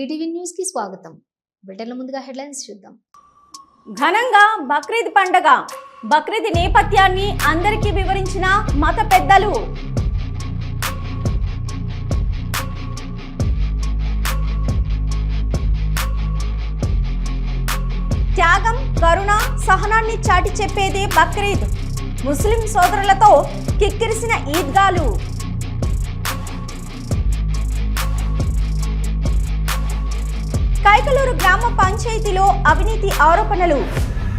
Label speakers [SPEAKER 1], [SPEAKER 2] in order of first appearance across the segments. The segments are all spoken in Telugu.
[SPEAKER 1] డిటివి న్యూస్ కి స్వాగతం. బులెటిన్ల ముందుగా హెడ్లైన్స్ చూద్దాం.
[SPEAKER 2] ఘనంగా బక్రీద్ పండుగ. బక్రీద్ నేపథ్యాన్ని అందరికీ వివరించిన మత పెద్దలు. త్యాగం, కరుణ, సహనాన్ని చాటి చెప్పేదే బక్రీద్. ముస్లిం సోదరులతో కిక్కిరిసిన ఈద్గాలు. కైకలూరు గ్రామ పంచాయతీలో అవినీతి ఆరోపణలు.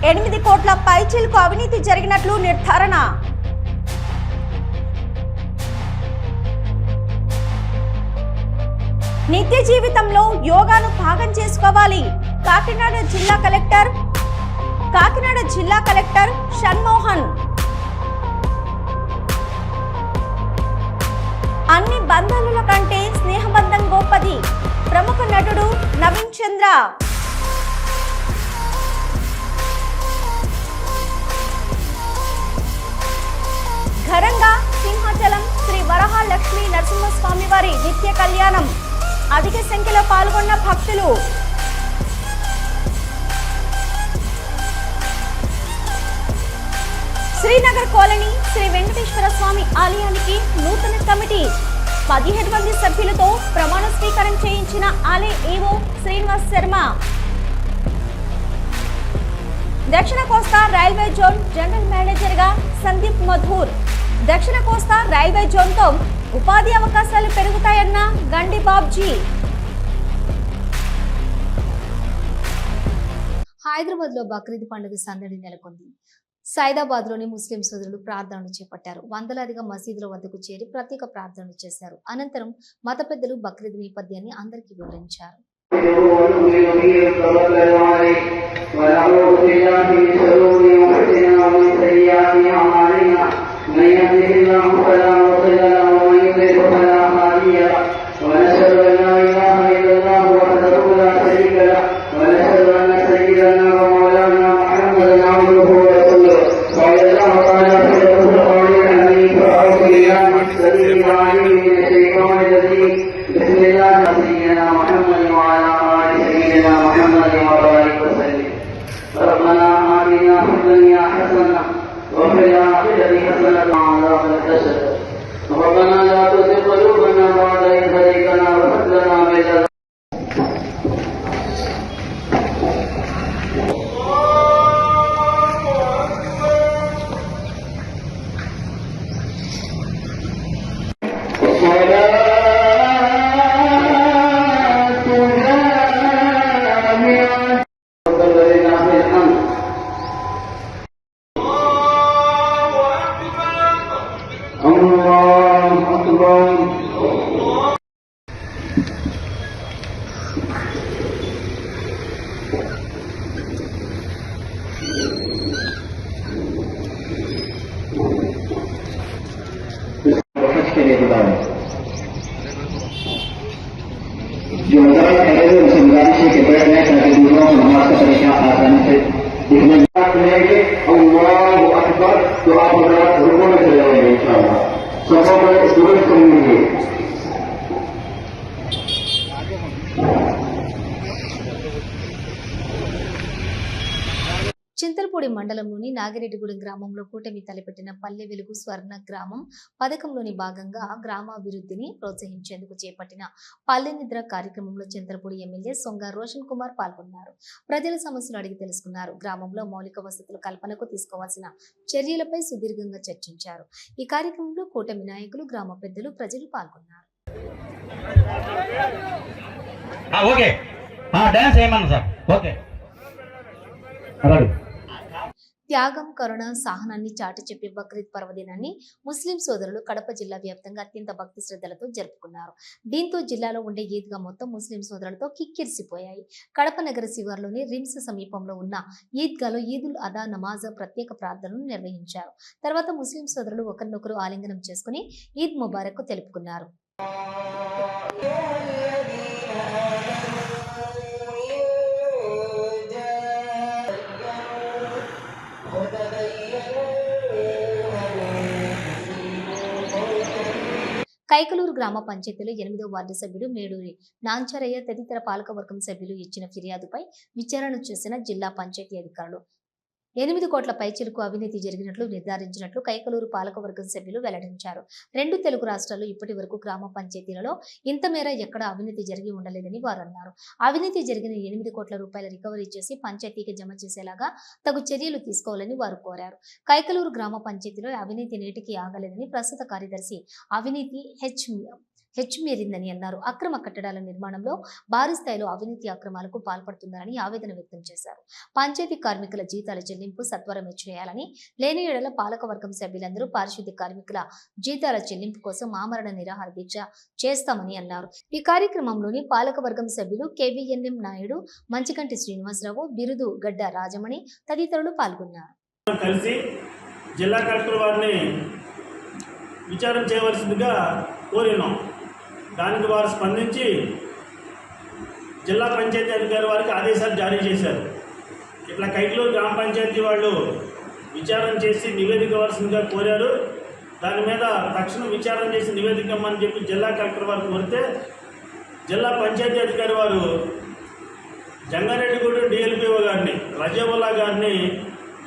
[SPEAKER 2] 8 కోట్ల పైచిలకు అవినీతి జరిగినట్లు నిర్ధారణ. నిత్య జీవితంలో యోగాను భాగం చేసుకోవాలి. కాకినాడ జిల్లా కలెక్టర్ షణ్మోహన్. అన్ని బంధాల కంటే స్నేహబంధం గొప్పది. ప్రముఖ నటుడు నవీన్ చంద్ర. ఘనంగా సింహాచలం శ్రీ వరహాలక్ష్మీ నరసింహస్వామి వారి నిత్య కళ్యాణం. అధిక సంఖ్యలో పాల్గొన్న భక్తులు. శ్రీనగర్ కాలనీ శ్రీ వెంకటేశ్వర స్వామి ఆలయానికి నూతన కమిటీ. 17 మంది సభ్యులతో ప్రమాణ స్వీకారం చేయించిన ఆలయ ఈవో శ్రీనివాస్ శర్మ. దక్షిణ కోస్తా రైల్వే జోన్ జనరల్ మేనేజర్ గా సందీప్ మధూర్. దక్షిణ కోస్తా రైల్వే జోన్ తో ఉపాధి అవకాశాలు పెరుగుతాయన్న గండి బాబ్జీ.
[SPEAKER 1] హైదరాబాద్ లో బక్రీద్ పండుగ సందడి నెలకొంది. సైదాబాద్ లోని ముస్లిం సోదరులు ప్రార్థనలు చేపట్టారు. వందలాదిగా మసీదుల వద్దకు చేరి ప్రత్యేక ప్రార్థనలు చేశారు. అనంతరం మత పెద్దలు బక్రీద్ నేపథ్యాన్ని అందరికీ వివరించారు.
[SPEAKER 3] जो अंतराल खड़े हुए उनसे गुजारिश है कि बैठ जाए ताकि दूसरों को नमाज का तरीका आसानी से दिखने लेंगे। अल्लाहु अकबर तो आप रुको में चले जाएंगे इंशाअल्लाह। सबों में स्टूडेंट करेंगे।
[SPEAKER 1] చింతలపూడి మండలంలోని నాగిరెడ్డిగూడెం గ్రామంలో కూటమి తలపెట్టిన పల్లె వెలుగు స్వర్ణ గ్రామం పథకంలోని భాగంగా గ్రామాభివృద్ధిని ప్రోత్సహించేందుకు చేపట్టిన పల్లె నిద్ర కార్యక్రమంలో చింతలపూడి ఎమ్మెల్యే సొంగ రోషన్ కుమార్ పాల్గొన్నారు. ప్రజల సమస్యలు అడిగి తెలుసుకున్నారు. గ్రామంలో మౌలిక వసతుల కల్పనకు తీసుకోవాల్సిన చర్యలపై సుదీర్ఘంగా చర్చించారు. ఈ కార్యక్రమంలో కూటమి నాయకులు, గ్రామ పెద్దలు, ప్రజలు పాల్గొన్నారు. త్యాగం, కరుణ, సహనాన్ని చాటి చెప్పే బక్రీద్ పర్వదినాన్ని ముస్లిం సోదరులు కడప జిల్లా వ్యాప్తంగా అత్యంత భక్తి శ్రద్ధలతో జరుపుకున్నారు. దీంతో జిల్లాలో ఉండే ఈద్గా మొత్తం ముస్లిం సోదరులతో కిక్కిరిసిపోయాయి. కడప నగర శివార్లోని రిమ్స్ సమీపంలో ఉన్న ఈద్గాలో ఈదుల్ అదా నమాజ్ ప్రత్యేక ప్రార్థనలు నిర్వహించారు. తర్వాత ముస్లిం సోదరులు ఒకరినొకరు ఆలింగనం చేసుకుని ఈద్ ముబారక్ తెలుపుకున్నారు. కైకలూరు గ్రామ పంచాయతీలో 8వ వార్డు సభ్యుడు మేడూరి నాంచరయ్య తదితర పాలకవర్గం సభ్యులు ఇచ్చిన ఫిర్యాదుపై విచారణ చేసిన జిల్లా పంచాయతీ అధికారులు 8 కోట్ల పైచిలుకు అవినీతి జరిగినట్లు నిర్ధారించినట్లు కైకలూరు పాలకవర్గం సభ్యులు వెల్లడించారు. 2 తెలుగు రాష్ట్రాల్లో ఇప్పటి వరకు గ్రామ పంచాయతీలలో ఇంత మేర ఎక్కడ అవినీతి జరిగి ఉండలేదని వారు అన్నారు. అవినీతి జరిగిన 8 కోట్ల రూపాయల రికవరీ చేసి పంచాయతీకి జమ చేసేలాగా తగు చర్యలు తీసుకోవాలని వారు కోరారు. కైకలూరు గ్రామ పంచాయతీలో అవినీతి నేటికి ఆగలేదని ప్రస్తుత కార్యదర్శి అవినీతి హెచ్మీరిందని అన్నారు. అక్రమ కట్టడాల నిర్మాణంలో భారీ స్థాయిలో అవినీతి అక్రమాలకు పాల్పడుతున్నారని ఆవేదన వ్యక్తం చేశారు. పంచాయతీ కార్మికుల జీతాల చెల్లింపు సత్వరం చేయాలని, లేని ఏడల పాలకవర్గం సభ్యులందరూ పారిశుద్ధ్య కార్మికుల జీతాల చెల్లింపు కోసం ఆమరణ నిరాహార దీక్ష చేస్తామని అన్నారు. ఈ కార్యక్రమంలోని పాలకవర్గం సభ్యులు కేవీఎన్ఎం నాయుడు, మంచికంటి శ్రీనివాసరావు, బిరుదు గడ్డ రాజమణి తదితరులు పాల్గొన్నారు.
[SPEAKER 4] కలిసి జిల్లా కలెక్టర్ వారిని విచారణ చేయవలసిందిగా కోరినాం. దానికి వారు స్పందించి జిల్లా పంచాయతీ అధికారి వారికి ఆదేశాలు జారీ చేశారు. ఇట్లా కైకలూరు గ్రామ పంచాయతీ వాళ్ళు విచారణ చేసి నివేదిక ఇవ్వాల్సిందిగా కోరారు. దాని మీద తక్షణం విచారణ చేసి నివేదిక ఇవ్వమని చెప్పి జిల్లా కలెక్టర్ వారు కోరితే జిల్లా పంచాయతీ అధికారి వారు జంగారెడ్డిగూడెం డిఎల్పిఓ గారిని, రజావుల్లా గారిని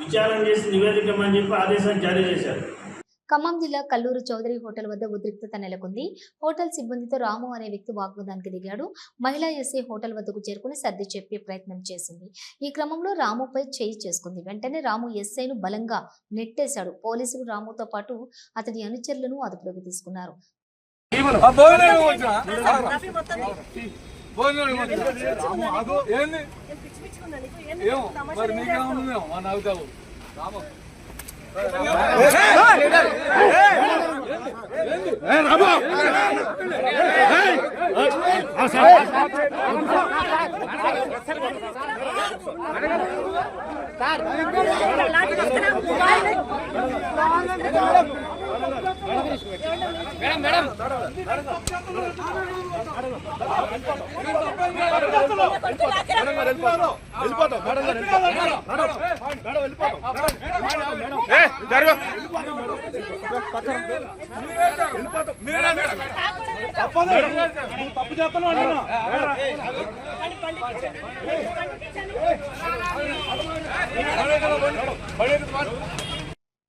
[SPEAKER 4] విచారణ చేసి నివేదిక ఇవ్వమని చెప్పి ఆదేశాలు జారీ చేశారు.
[SPEAKER 1] ఖమ్మం జిల్లా కల్లూరు చౌదరి హోటల్ వద్ద ఉద్రిక్తత నెలకొంది. హోటల్ సిబ్బందితో రాము అనే వ్యక్తి వాగ్వాదానికి దిగాడు. మహిళా ఎస్ఐ హోటల్ వద్దకు చేరుకుని సర్ది చెప్పే ప్రయత్నం చేసింది. ఈ క్రమంలో రాముపై చేయి చేసుకుంది. వెంటనే రాము ఎస్ఐను బలంగా నెట్టేశాడు. పోలీసులు రాముతో పాటు అతడి అనుచరులను అదుపులోకి తీసుకున్నారు.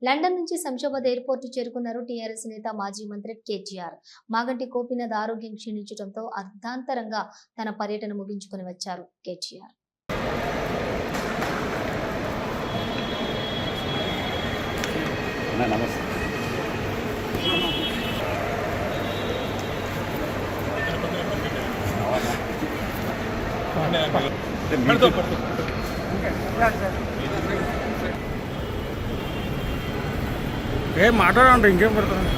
[SPEAKER 1] లండన్ నుంచి శంషాబాద్ ఎయిర్పోర్ట్ చేరుకున్నారు టీఆర్ఎస్ నేత మాజీ మంత్రి కేటీఆర్. మాగంటి గోపీనాథ్ ఆరోగ్యం క్షీణించడంతో అర్ధాంతరంగా తన పర్యటన ముగించుకుని వచ్చారు కేటీఆర్.
[SPEAKER 5] నమస్తే. ఏం మాట్లాడండి, ఇంకేం పడుతుంది.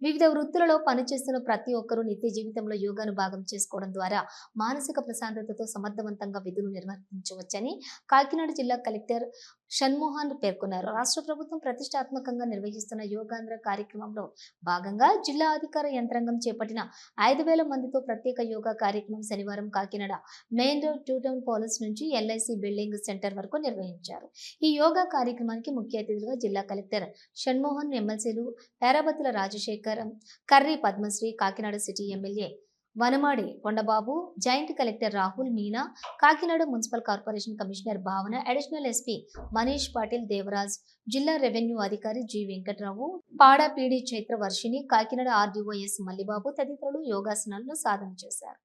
[SPEAKER 1] వివిధ వృత్తులలో పనిచేస్తున్న ప్రతి ఒక్కరూ నిత్య జీవితంలో యోగాను భాగం చేసుకోవడం ద్వారా మానసిక ప్రశాంతతతో సమర్థవంతంగా విధులు నిర్వర్తించవచ్చని కాకినాడ జిల్లా కలెక్టర్ షణ్మోహన్ పేర్కొన్నారు. రాష్ట్ర ప్రభుత్వం ప్రతిష్టాత్మకంగా నిర్వహిస్తున్న యోగాంధ్ర కార్యక్రమంలో భాగంగా జిల్లా అధికార యంత్రాంగం చేపట్టిన 5,000 మందితో ప్రత్యేక యోగా కార్యక్రమం శనివారం Kakinada main road 2 town palace నుంచి ఎల్ఐసి బిల్డింగ్ సెంటర్ వరకు నిర్వహించారు. ఈ యోగా కార్యక్రమానికి ముఖ్య అతిథులుగా జిల్లా కలెక్టర్ షణ్మోహన్, ఎమ్మెల్సీలు Perabathula Rajasekhar, Karri Padmasri, Kakinada city MLA Vanamadi Kondababu, joint collector Rahul Meena, Kakinada municipal corporation commissioner Bhavana, additional SP Manish Patil Devaraj, జిల్లా రెవెన్యూ అధికారి జి వెంకట్రావు, పాడా పీడి చైత్ర వర్షిని, కాకినాడ ఆర్డీఓఎస్ మల్లిబాబు తదితరులు యోగాసనాలను సాధన చేశారు.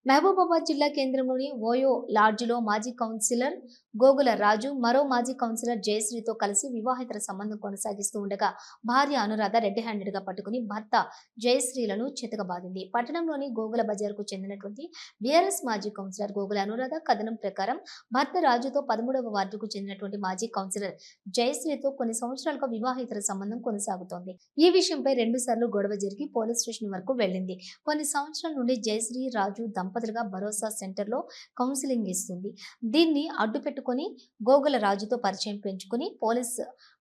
[SPEAKER 1] మహబూబాబాద్ జిల్లా కేంద్రంలోని ఓయో లాడ్జిలో మాజీ కౌన్సిలర్ గోగుల రాజు మరో మాజీ కౌన్సిలర్ జయశ్రీతో కలిసి వివాహేతర సంబంధం కొనసాగిస్తూ ఉండగా భార్య అనురాధ రెడ్ హ్యాండెడ్ గా పట్టుకుని భర్త జయశ్రీలను చితకబాదింది. పట్టణంలోని గోగుల బజార్కు చెందినటువంటి బీఆర్ఎస్ మాజీ కౌన్సిలర్ గోగుల అనురాధ కథనం ప్రకారం భర్త రాజుతో 13వ వార్డుకు చెందినటువంటి మాజీ కౌన్సిలర్ జయశ్రీతో కొన్ని సంవత్సరాలుగా వివాహేతర సంబంధం కొనసాగుతోంది. ఈ విషయంపై 2 సార్లు గొడవ జరిగి పోలీస్ స్టేషన్ వరకు వెళ్ళింది. కొన్ని సంవత్సరాల నుండి జయశ్రీ రాజు దంపతులుగా భరోసా సెంటర్లో కౌన్సిలింగ్ ఇస్తుంది. దీన్ని అడ్డు పెట్టుకుని గోగుల రాజుతో పరిచయం పెంచుకుని పోలీస్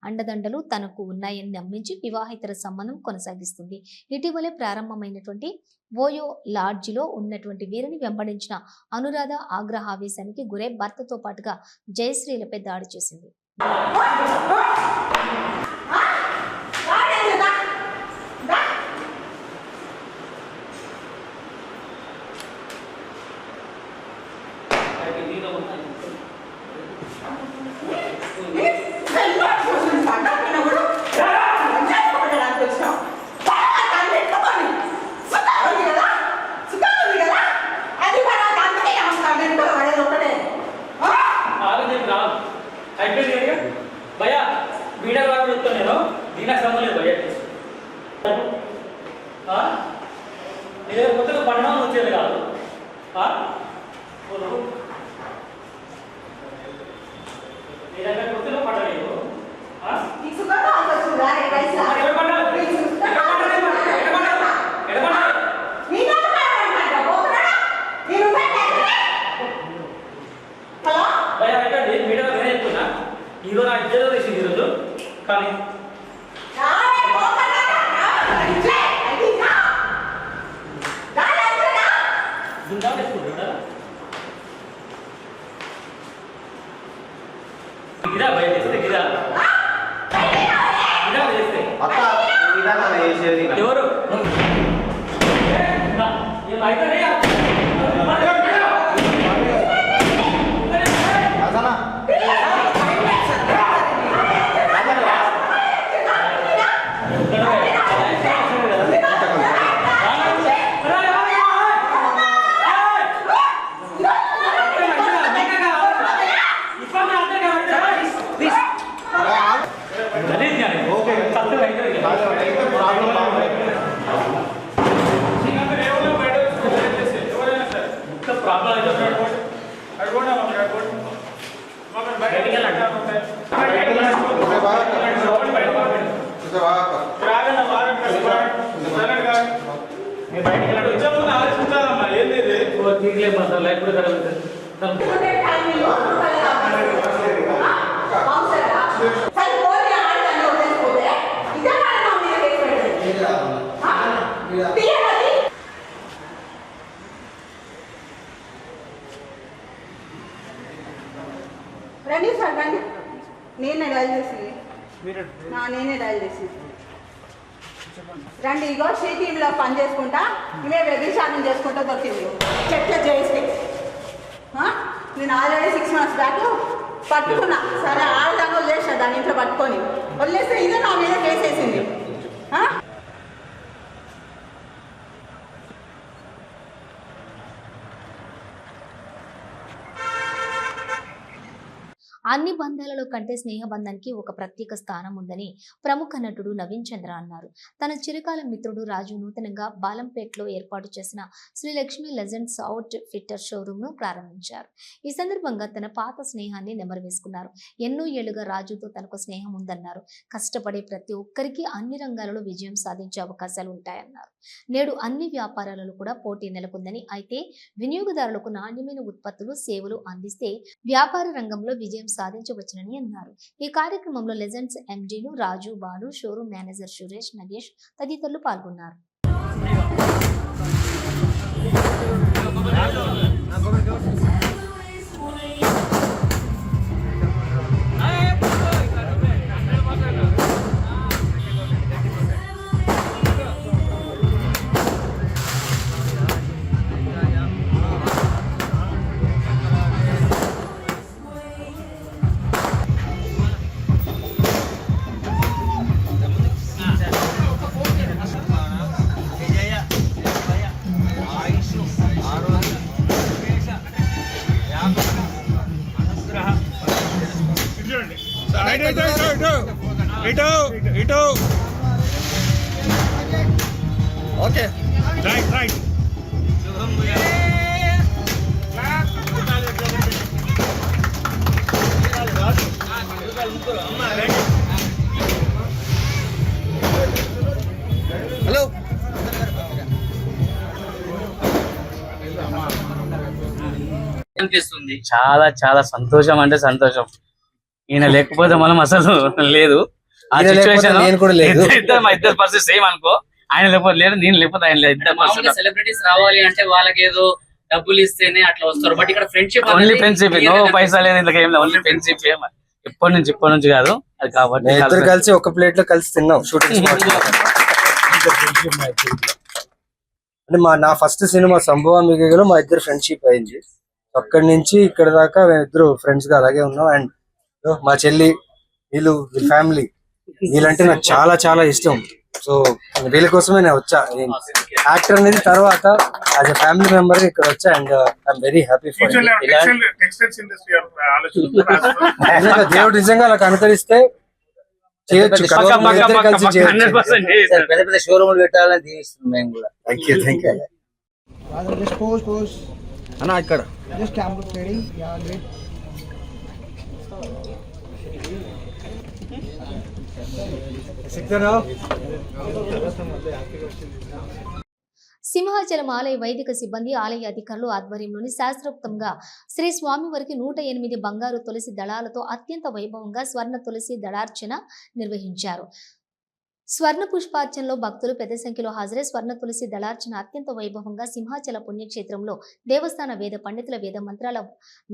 [SPEAKER 1] అండదండలు తనకు ఉన్నాయని నమ్మించి వివాహేతర సంబంధం కొనసాగిస్తుంది. ఇటీవలే ప్రారంభమైనటువంటి ఓయో లాడ్జిలో ఉన్నటువంటి వీరిని వెంబడించిన అనురాధ ఆగ్రహావేశానికి గురై భర్తతో పాటుగా జయశ్రీలపై దాడి చేసింది.
[SPEAKER 6] भैया वीडियो वाला నేను దీనికి సంబంధం లేదు భయ్యా నేను కొత్తగా పట్టణం వచ్చేది కాదు నీ దగ్గర కొత్తగా పడలేదు ఈరోజు నాకు ఇద్దరు వేసింది ఈరోజు కానీ గిరా భయ చేస్తే గిరా గిరా చేస్తే ఎవరు అయితే
[SPEAKER 7] రండి సార్ రండి. నేనే డైల్ చేసింది నేనే డైల్ చేసింది రండి. ఇగో టీంలో పని చేసుకుంటా ఇవే వ్యభిచారం చేసుకుంటా దొరికింది చెట్ల చేసి నేను ఆల్రెడీ 6 months బ్యాక్ పట్టుకున్నా. సరే ఆడదాన్ని వదిలేసా దాని ఇంట్లో పట్టుకొని వదిలేస్తే ఇదే నా మీద కేసేసింది.
[SPEAKER 1] అన్ని బంధాలలో కంటే స్నేహబంధానికి ఒక ప్రత్యేక స్థానం ఉందని ప్రముఖ నటుడు నవీన్ చంద్ర అన్నారు. తన చిరకాల మిత్రుడు రాజు నూతనంగా బాలంపేటలో ఏర్పాటు చేసిన Shri Lakshmi legends outfitter showroom ను ప్రారంభించారు. ఈ సందర్భంగా తన పాత స్నేహాన్ని నెమరువేసుకున్నారు. ఎన్నో ఏళ్లుగా రాజుతో తనకు స్నేహం ఉందన్నారు. కష్టపడే ప్రతి ఒక్కరికి అన్ని రంగాలలో విజయం సాధించే అవకాశాలు ఉంటాయన్నారు. నేడు అన్ని వ్యాపారాలలో కూడా పోటీ నెలకొందని, అయితే వినియోగదారులకు నాణ్యమైన ఉత్పత్తులు సేవలు అందిస్తే వ్యాపార రంగంలో విజయం సాధించవచ్చునని అన్నారు. ఈ కార్యక్రమంలో లెజెండ్స్ ఎండీలు రాజు, బాలు, షోరూమ్ మేనేజర్ సురేష్, నగేష్ తదితరులు పాల్గొన్నారు.
[SPEAKER 5] ఇటు ఓకే రైట్ హలో
[SPEAKER 6] అనిపిస్తుంది. చాలా చాలా సంతోషం అంటే సంతోషం. ఈయన లేకపోతే మనం అసలు లేదు. ఆ సిచ్యువేషన్ మా ఇద్దరు పరిస్థితి సేమ్ అనుకో. ఆయన లేకపోతే లేదు, నేను లేకపోతే ఆయన లేదు. సెలబ్రిటీస్ రావాలి అంటే వాళ్ళకి ఏదో డబ్బులు ఇస్తేనే అట్లా వస్తారు. బట్ ఇక్కడ ఫ్రెండ్షిప్, ఓన్లీ ఫ్రెండ్షిప్, నో పైసా లేదు, ఇంతకు ఏం లేదు, ఓన్లీ ఫ్రెండ్షిప్. ఇప్పటి నుంచి కాదు అది. కాబట్టి
[SPEAKER 8] ఇద్దరు కలిసి ఒక ప్లేట్ లో కలిసి తిన్నాం షూటింగ్ అంటే నా ఫస్ట్ సినిమా సంభవం మిగిలిలో మా ఇద్దరు ఫ్రెండ్షిప్ అయింది. అక్కడి నుంచి ఇక్కడ దాకా మేము ఇద్దరు ఫ్రెండ్స్ గా అలాగే ఉన్నాం. అండ్ మా చెల్లి వీళ్ళ ఫ్యామిలీ వీళ్ళంటే నాకు చాలా చాలా ఇష్టం. సో వీళ్ళ కోసమే నేను వచ్చా. యాక్టర్ అనేది తర్వాత యాజ్ ఎ ఫ్యామిలీ మెంబర్ ఇక్కడ వచ్చా. And I'm very happy for దేవుడు నిజంగా నాకు అనుకరిస్తే చేయొచ్చు.
[SPEAKER 6] పెద్ద పెద్ద షోరూమ్లు పెట్టాలని దీవిస్తున్నాం మేము కూడా.
[SPEAKER 8] థ్యాంక్ యూ
[SPEAKER 5] అన్న ఇక్కడ
[SPEAKER 1] సింహాచలం ఆలయ వైదిక సిబ్బంది ఆలయ అధికారులు ఆధ్వర్యంలోని శాస్త్రోక్తంగా శ్రీ స్వామివారికి 108 బంగారు తులసి దళాలతో అత్యంత వైభవంగా స్వర్ణ తులసి దళార్చన నిర్వహించారు. స్వర్ణ పుష్పార్చనలో భక్తులు పెద్ద సంఖ్యలో హాజరై స్వర్ణ తులసి దళార్చన అత్యంత వైభవంగా సింహాచల పుణ్యక్షేత్రంలో దేవస్థాన వేద పండితుల వేద మంత్రాల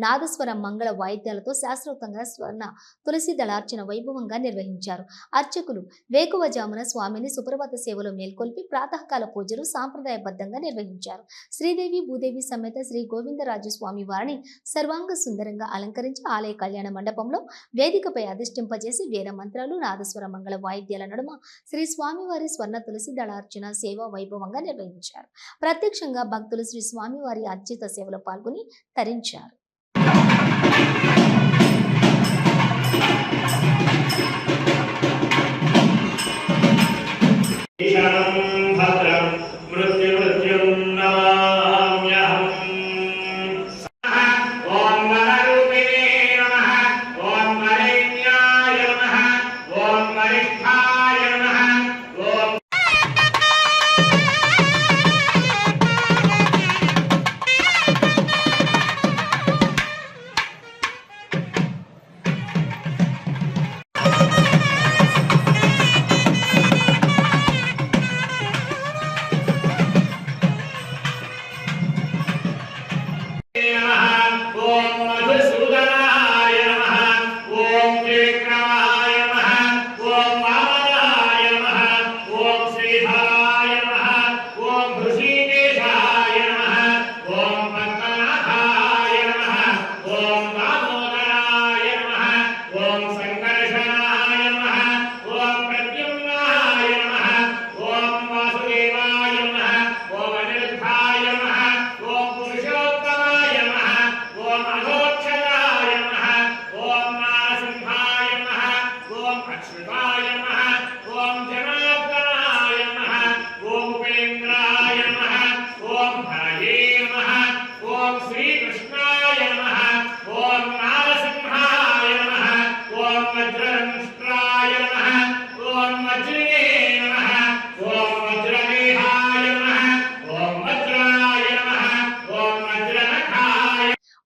[SPEAKER 1] నాదస్వర మంగళ వాయిద్యాలతో శాస్త్రోక్తంగా స్వర్ణ తులసి దళార్చన వైభవంగా నిర్వహించారు. అర్చకులు వేకువజామున స్వామిని సుప్రభాత సేవలో మేల్కొల్పి ప్రాతకాల పూజలు సాంప్రదాయబద్ధంగా నిర్వహించారు. శ్రీదేవి భూదేవి సమేత శ్రీ గోవిందరాజు స్వామి వారిని సర్వాంగ సుందరంగా అలంకరించి ఆలయ కళ్యాణ మండపంలో వేదికపై అధిష్ఠింపజేసి వేద మంత్రాలు నాదస్వర మంగళ వాయిద్యాల నడుమ శ్రీ స్వామివారి స్వర్ణ తులసి దళార్చన సేవ వైభవంగా నిర్వహించారు. ప్రత్యక్షంగా భక్తులు శ్రీ స్వామివారి అర్చిత సేవలో పాల్గొని తరించారు.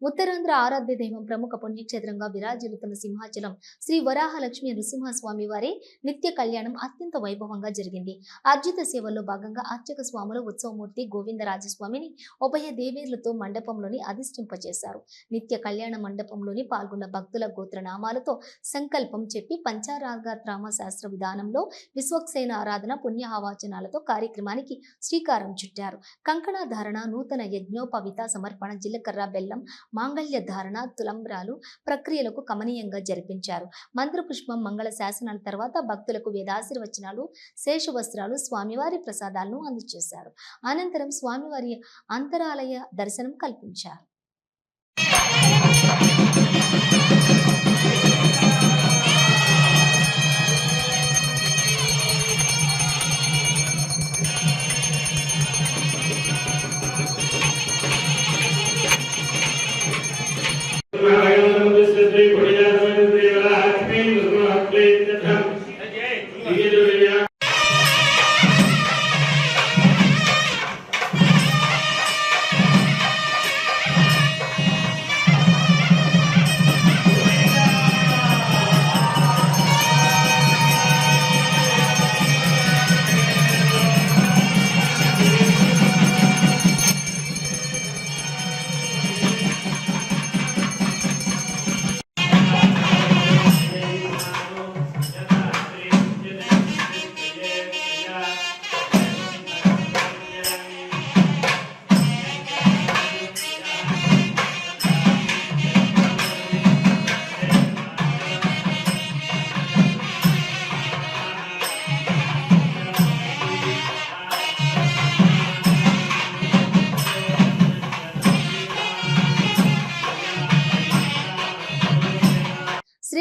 [SPEAKER 1] ఉత్తరాంధ్ర ఆరాధ్య దైవం ప్రముఖ పుణ్యక్షేత్రంగా విరాజిల్లుతున్న సింహాచలం శ్రీ వరాహలక్ష్మి నృసింహస్వామి వారి నిత్య కళ్యాణం అత్యంత వైభవంగా జరిగింది. అర్జిత సేవల్లో భాగంగా అర్చక స్వాములు ఉత్సవమూర్తి గోవిందరాజస్వామిని ఉభయ దేవేర్లతో మండపంలోని అధిష్ఠింపజేశారు. నిత్య కళ్యాణ మండపంలోని పాల్గొన్న భక్తుల గోత్రనామాలతో సంకల్పం చెప్పి పంచారాగాత్రామ శాస్త్ర విధానంలో విశ్వక్సేన ఆరాధన పుణ్యహవాచనాలతో కార్యక్రమానికి శ్రీకారం చుట్టారు. కంకణ ధారణ, నూతన యజ్ఞోపవిత సమర్పణ, జీలకర్ర బెల్లం మాంగళ్య ధారణ, తులంబ్రాలు ప్రక్రియలకు కమనీయంగా జరిపించారు. మంత్రపుష్పం, మంగళ శాసనాల తర్వాత భక్తులకు వేదాశీర్వచనాలు, శేషవస్త్రాలు, స్వామివారి ప్రసాదాలను అందజేశారు. అనంతరం స్వామివారి అంతరాలయ దర్శనం కల్పించారు.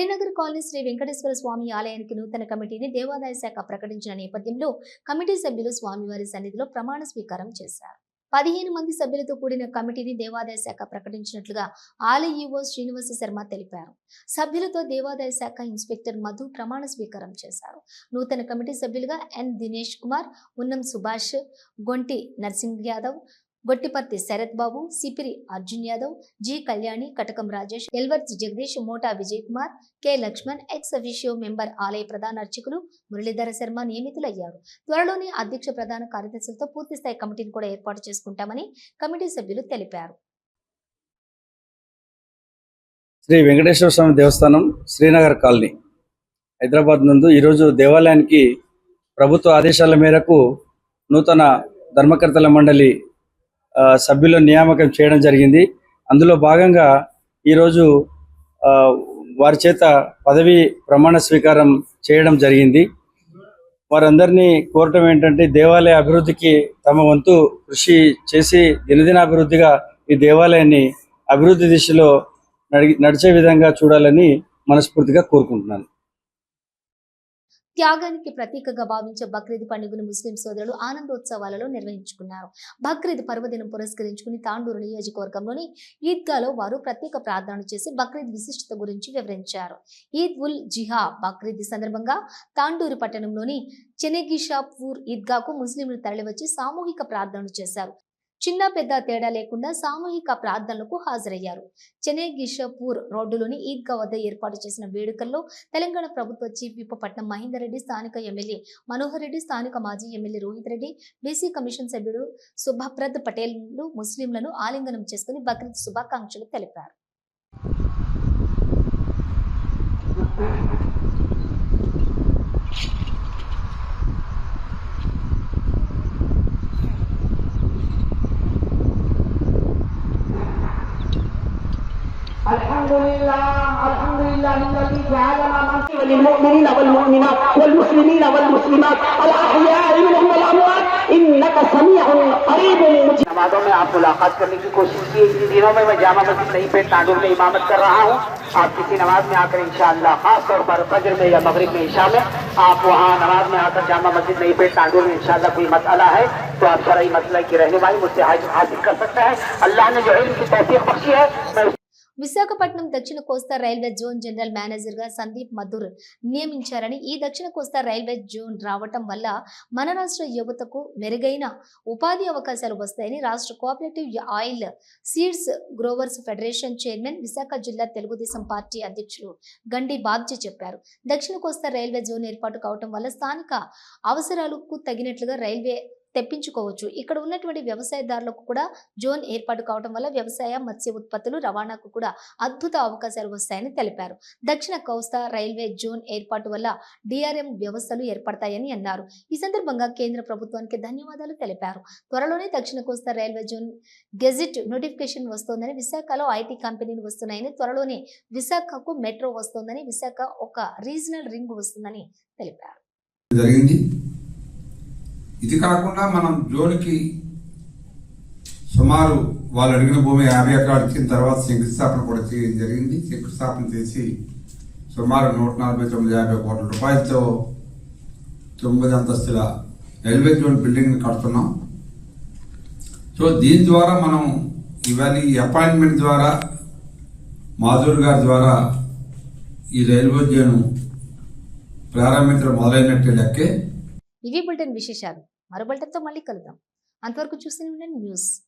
[SPEAKER 1] శ్రీనగర్ కాలనీ శ్రీ వెంకటేశ్వర స్వామి ఆలయానికి నూతన కమిటీని దేవాదాయ శాఖ ప్రకటించిన నేపథ్యంలో కమిటీ సభ్యులు స్వామివారి సన్నిధిలో ప్రమాణ స్వీకారం చేశారు. 15 మంది సభ్యులతో కూడిన కమిటీని దేవాదాయ శాఖ ప్రకటించినట్లుగా ఆలయ ఈవో శ్రీనివాస శర్మ తెలిపారు. సభ్యులతో దేవాదాయ శాఖ ఇన్స్పెక్టర్ మధు ప్రమాణ స్వీకారం చేశారు. నూతన కమిటీ సభ్యులుగా ఎన్ Dinesh Kumar, Unnam Subhash, Gonti Narsing Yadav, Gottiparthi Sarath Babu, Sipiri Arjun Yadav, G Kalyani, Katakam Rajesh, Elvarthi Jagadish, Mota Vijay Kumar, K Laxman, ex officio member ఆలయ ప్రధాన అర్చకులు మురళీధర శర్మ నియమితులయ్యారు. త్వరలోనే అధ్యక్ష ప్రధాన కార్యదర్శులతో పూర్తిస్థాయి కమిటీని కూడా ఏర్పాటు చేసుకుంటామని కమిటీ సభ్యులు తెలిపారు.
[SPEAKER 9] శ్రీ వెంకటేశ్వర స్వామి దేవస్థానం శ్రీనగర్ కాలనీ హైదరాబాద్ నందు ఈరోజు దేవాలయానికి ప్రభుత్వ ఆదేశాల మేరకు నూతన ధర్మకర్తల మండలి సభ్యుల నియామకం చేయడం జరిగింది. అందులో భాగంగా ఈరోజు వారి చేత పదవి ప్రమాణ స్వీకారం చేయడం జరిగింది. వారందరినీ కోరటం ఏంటంటే దేవాలయ అభివృద్ధికి తమ వంతు కృషి చేసి దినదినాభివృద్ధిగా ఈ దేవాలయాన్ని అభివృద్ధి దిశలో నడిచే విధంగా చూడాలని మనస్ఫూర్తిగా కోరుకుంటున్నాను.
[SPEAKER 1] త్యాగానికి ప్రతీకగా భావించే బక్రీద్ పండుగను ముస్లిం సోదరులు ఆనందోత్సవాలలో నిర్వహించుకున్నారు. బక్రీద్ పర్వదినం పురస్కరించుకుని తాండూరు నియోజకవర్గంలోని ఈద్గాలో వారు ప్రత్యేక ప్రార్థనలు చేసి బక్రీద్ విశిష్టత గురించి వివరించారు. ఈద్ ఉల్ జిహా బక్రీద్ సందర్భంగా తాండూరు పట్టణంలోని చెనెగిషాపూర్ ఈద్గాకు ముస్లింలు తరలివచ్చి సామూహిక ప్రార్థనలు చేశారు. చిన్న పెద్ద తేడా లేకుండా సామూహిక ప్రార్థనలకు హాజరయ్యారు. చెనెగిషాపూర్ రోడ్డులోని ఈద్గా వద్ద ఏర్పాటు చేసిన వేడుకల్లో తెలంగాణ ప్రభుత్వ చీఫ్ విప్ పట్నం మహేందర్ రెడ్డి, స్థానిక ఎమ్మెల్యే మనోహర్ రెడ్డి, స్థానిక మాజీ MLA Rohit Reddy, BC commission సభ్యుడు సుభప్రద్ పటేల్లు ముస్లింలను ఆలింగనం చేసుకుని బక్రీద్ శుభాకాంక్షలు తెలిపారు.
[SPEAKER 3] الحمد لله الذي جعلنا للمؤمنين والمؤمنات والمسلمين والمسلمات الأحياء منهم والأموات إنك سميع قريب مجيب. नमाज़ों में आप मुलाकात करने की कोशिश की। इन दिनों में मैं जामा मस्जिद नहीं पे तांडूर में इमामत कर रहा हूँ। आप किसी नमाज में आकर इंशाअल्लाह खास तौर पर फजर में या मगरिब में ईशा में आप वहाँ नमाज में आकर जामा मस्जिद नहीं पे तांडूर में इंशाअल्लाह कोई मसला है तो आप शरई मसला की रहनुमाई मुझसे हासिल कर सकते हैं। अल्लाह ने जो इल्म की तौफीक बख्शी है मैं
[SPEAKER 1] విశాఖపట్నం దక్షిణ కోస్తా రైల్వే జోన్ జనరల్ మేనేజర్ గా సందీప్ మధుర్ నియమించారని, ఈ దక్షిణ కోస్తా రైల్వే జోన్ రావటం వల్ల మన రాష్ట్ర యువతకు మెరుగైన ఉపాధి అవకాశాలు వస్తాయని రాష్ట్ర cooperative oil seeds growers federation chairman, Visakha జిల్లా తెలుగుదేశం పార్టీ అధ్యక్షులు గండి బాబ్జీ చెప్పారు. దక్షిణ కోస్తా రైల్వే జోన్ ఏర్పాటు కావటం వల్ల స్థానిక అవసరాలకు తగినట్లుగా రైల్వే తెప్పించుకోవచ్చు. ఇక్కడ ఉన్నటువంటి వ్యవసాయదారులకు కూడా జోన్ ఏర్పాటు కావడం వల్ల వ్యవసాయ, మత్స్య ఉత్పత్తులు రవాణాకు కూడా అద్భుత అవకాశాలు వస్తాయని తెలిపారు. దక్షిణ కోస్తా రైల్వే జోన్ ఏర్పాటు వల్ల డిఆర్ఎం వ్యవస్థలు ఏర్పడతాయని అన్నారు. ఈ సందర్భంగా కేంద్ర ప్రభుత్వానికి ధన్యవాదాలు తెలిపారు. త్వరలోనే దక్షిణ కోస్తా రైల్వే జోన్ గెజిట్ నోటిఫికేషన్ వస్తోందని, విశాఖలో ఐటీ కంపెనీలు వస్తున్నాయని, త్వరలోనే విశాఖకు మెట్రో వస్తోందని, విశాఖ ఒక రీజనల్ రింగ్ వస్తుందని తెలిపారు.
[SPEAKER 10] ఇది కాకుండా మనం జోన్కి సుమారు వాళ్ళు అడిగిన భూమి 50 ఎకరాలు ఇచ్చిన తర్వాత శంకుస్థాపన కూడా చేయడం జరిగింది. శంకుస్థాపన చేసి సుమారు 149,50 కోట్ల రూపాయలతో 9 అంతస్తుల రైల్వే జోన్ బిల్డింగ్ కడుతున్నాం. సో దీని ద్వారా మనం ఇవాళ ఈ అపాయింట్మెంట్ ద్వారా మాధుర్ గారి ద్వారా ఈ రైల్వే జోన్ ప్రారంభించడం మొదలైనట్టే లెక్కే.
[SPEAKER 1] ఇవి బులెటిన్ విశేషాలు. మరో బులెటిన్తో మళ్ళీ కలుద్దాం. అంతవరకు చూస్తూనే ఉండండి న్యూస్.